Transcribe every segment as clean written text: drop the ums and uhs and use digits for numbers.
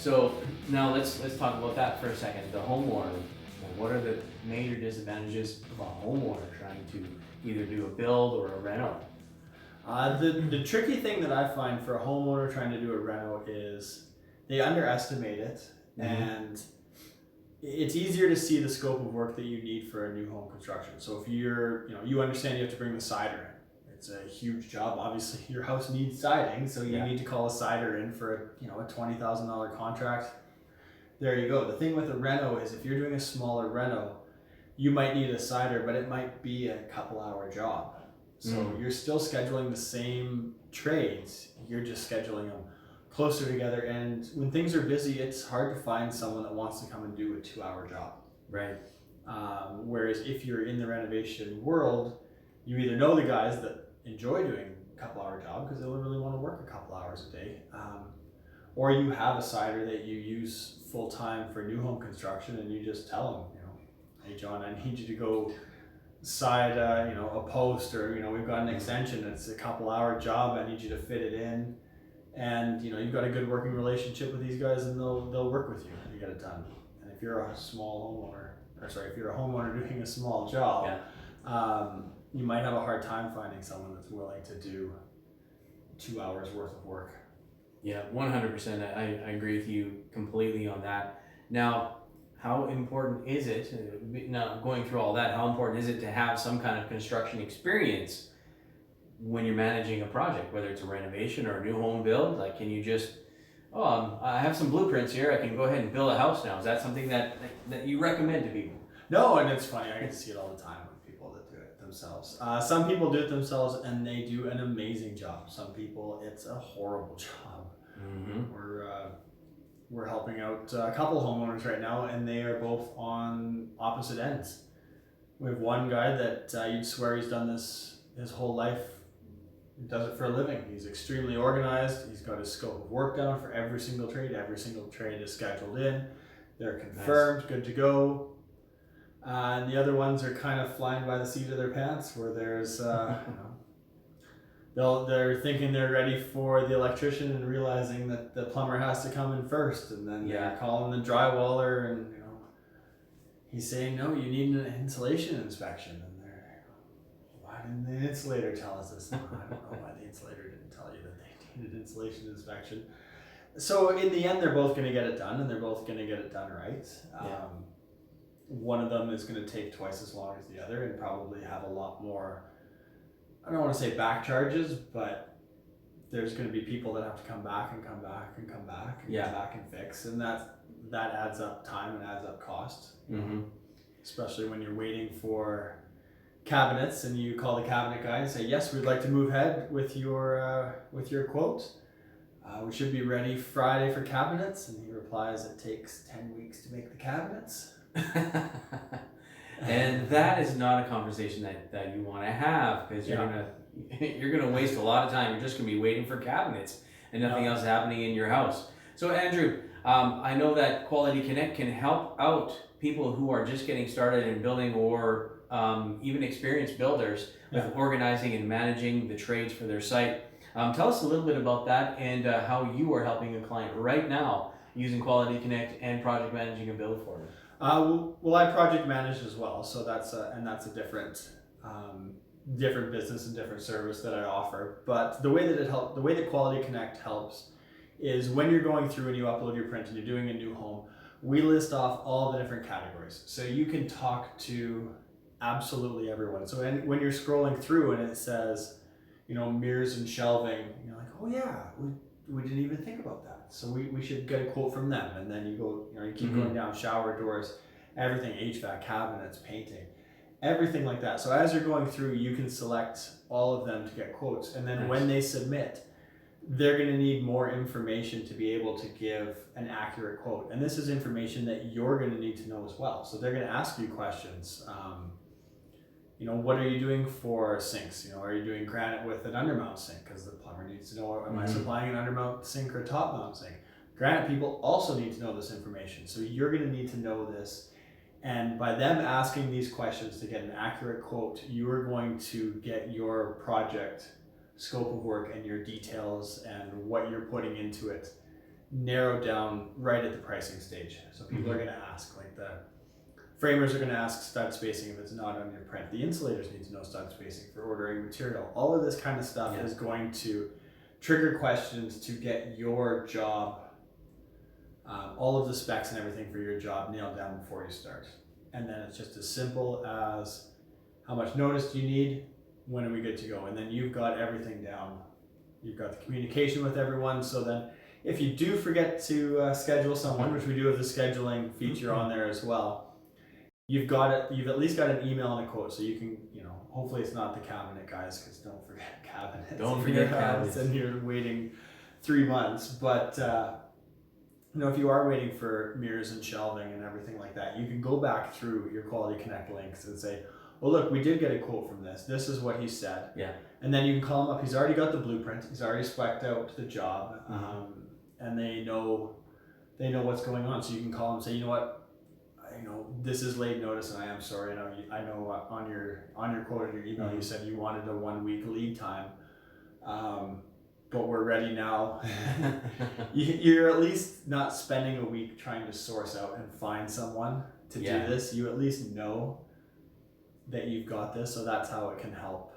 So now let's talk about that for a second. The homeowner. What are the major disadvantages of a homeowner trying to either do a build or a reno? The tricky thing that I find for a homeowner trying to do a reno is they underestimate it, and it's easier to see the scope of work that you need for a new home construction. So if you understand you have to bring the cider in. It's a huge job. Obviously, your house needs siding, so you need to call a cider in for a $20,000 contract. There you go. The thing with a reno is if you're doing a smaller reno, you might need a cider, but it might be a couple-hour job. So you're still scheduling the same trades. You're just scheduling them closer together. And when things are busy, it's hard to find someone that wants to come and do a 2-hour job. Right. Whereas if you're in the renovation world, you either know the guys that enjoy doing a couple-hour job because they really want to work a couple hours a day, or you have a cider that you use full-time for new home construction, and you just tell them, hey John, I need you to go side a post, or we've got an extension, it's a couple-hour job, I need you to fit it in, and you've got a good working relationship with these guys, and they'll work with you to get it done. And if you're a if you're a homeowner doing a small job, you might have a hard time finding someone that's willing to do 2 hours worth of work. Yeah, 100%. I agree with you completely on that. Now, how important is it, now going through all that, how important is it to have some kind of construction experience when you're managing a project, whether it's a renovation or a new home build? Like, can you just, I have some blueprints here, I can go ahead and build a house now. Is that something that you recommend to people? No, and it's funny, I get to see it all the time with people that do it themselves. Some people do it themselves and they do an amazing job. Some people, it's a horrible job. We're helping out a couple homeowners right now, and they are both on opposite ends. We have one guy that you'd swear he's done this his whole life. He does it for a living. He's extremely organized. He's got his scope of work down for every single trade. Every single trade is scheduled in. They're confirmed, good to go. And the other ones are kind of flying by the seat of their pants, where there's they're thinking they're ready for the electrician and realizing that the plumber has to come in first, and then they're calling the drywaller, and he's saying, no, you need an insulation inspection, and they're, why didn't the insulator tell us this? No, I don't know why the insulator didn't tell you that they needed insulation inspection. So in the end, they're both going to get it done, and they're both going to get it done right. One of them is going to take twice as long as the other and probably have a lot more, I don't want to say back charges, but there's going to be people that have to come back and come back and come back and come back and fix, and that adds up time and adds up cost. Especially when you're waiting for cabinets and you call the cabinet guy and say, yes, we'd like to move ahead with your quote. We should be ready Friday for cabinets, and he replies, it takes 10 weeks to make the cabinets. And that is not a conversation that you want to have, because you're gonna waste a lot of time. You're just gonna be waiting for cabinets and nothing else happening in your house. So Andrew, I know that Quality Connect can help out people who are just getting started in building, or even experienced builders with organizing and managing the trades for their site. Tell us a little bit about that, and how you are helping a client right now using Quality Connect and project managing a build for them. Well, I project manage as well, so that's a different business and different service that I offer. But the way that Quality Connect helps is when you're going through and you upload your print and you're doing a new home, we list off all the different categories, so you can talk to absolutely everyone. So when you're scrolling through and it says, mirrors and shelving, you're like, oh yeah, we didn't even think about that. So we should get a quote from them. And then you go, you keep going down, shower doors, everything, HVAC, cabinets, painting, everything like that. So as you're going through, you can select all of them to get quotes. And then when they submit, they're going to need more information to be able to give an accurate quote. And this is information that you're going to need to know as well. So they're going to ask you questions. What are you doing for sinks? Are you doing granite with an undermount sink? Because the plumber needs to know, am I supplying an undermount sink or a top mount sink? Granite people also need to know this information. So you're going to need to know this. And by them asking these questions to get an accurate quote, you are going to get your project scope of work and your details and what you're putting into it narrowed down right at the pricing stage. So people are going to ask, like the framers are going to ask stud spacing if it's not on your print. The insulators need to know stud spacing for ordering material. All of this kind of stuff is going to trigger questions to get your job, all of the specs and everything for your job nailed down before you start. And then it's just as simple as how much notice do you need, when are we good to go? And then you've got everything down. You've got the communication with everyone. So then if you do forget to schedule someone, which we do have the scheduling feature on there as well, you've at least got an email and a quote. So you can, hopefully it's not the cabinet guys, because don't forget cabinets. Don't forget cabinets. And you're waiting 3 months. But if you are waiting for mirrors and shelving and everything like that, you can go back through your Quality Connect links and say, well, look, we did get a quote from this. This is what he said. Yeah. And then you can call him up. He's already got the blueprint. He's already spec'd out the job, and they know what's going on. So you can call him and say, you know what, this is late notice, and I am sorry. I know on your quote in your email you said you wanted a 1 week lead time, but we're ready now. You're at least not spending a week trying to source out and find someone to do this. You at least know that you've got this, so that's how it can help.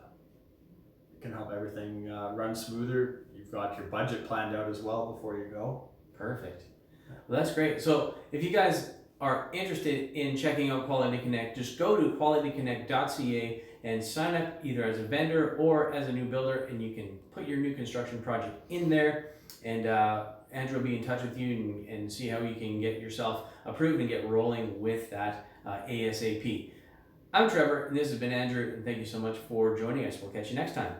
It can help everything run smoother. You've got your budget planned out as well before you go. Perfect. Well, that's great. So if you guys are interested in checking out Quality Connect, just go to QualityConnect.ca and sign up either as a vendor or as a new builder, and you can put your new construction project in there, and Andrew will be in touch with you and see how you can get yourself approved and get rolling with that ASAP. I'm Trevor, and this has been Andrew, and thank you so much for joining us. We'll catch you next time.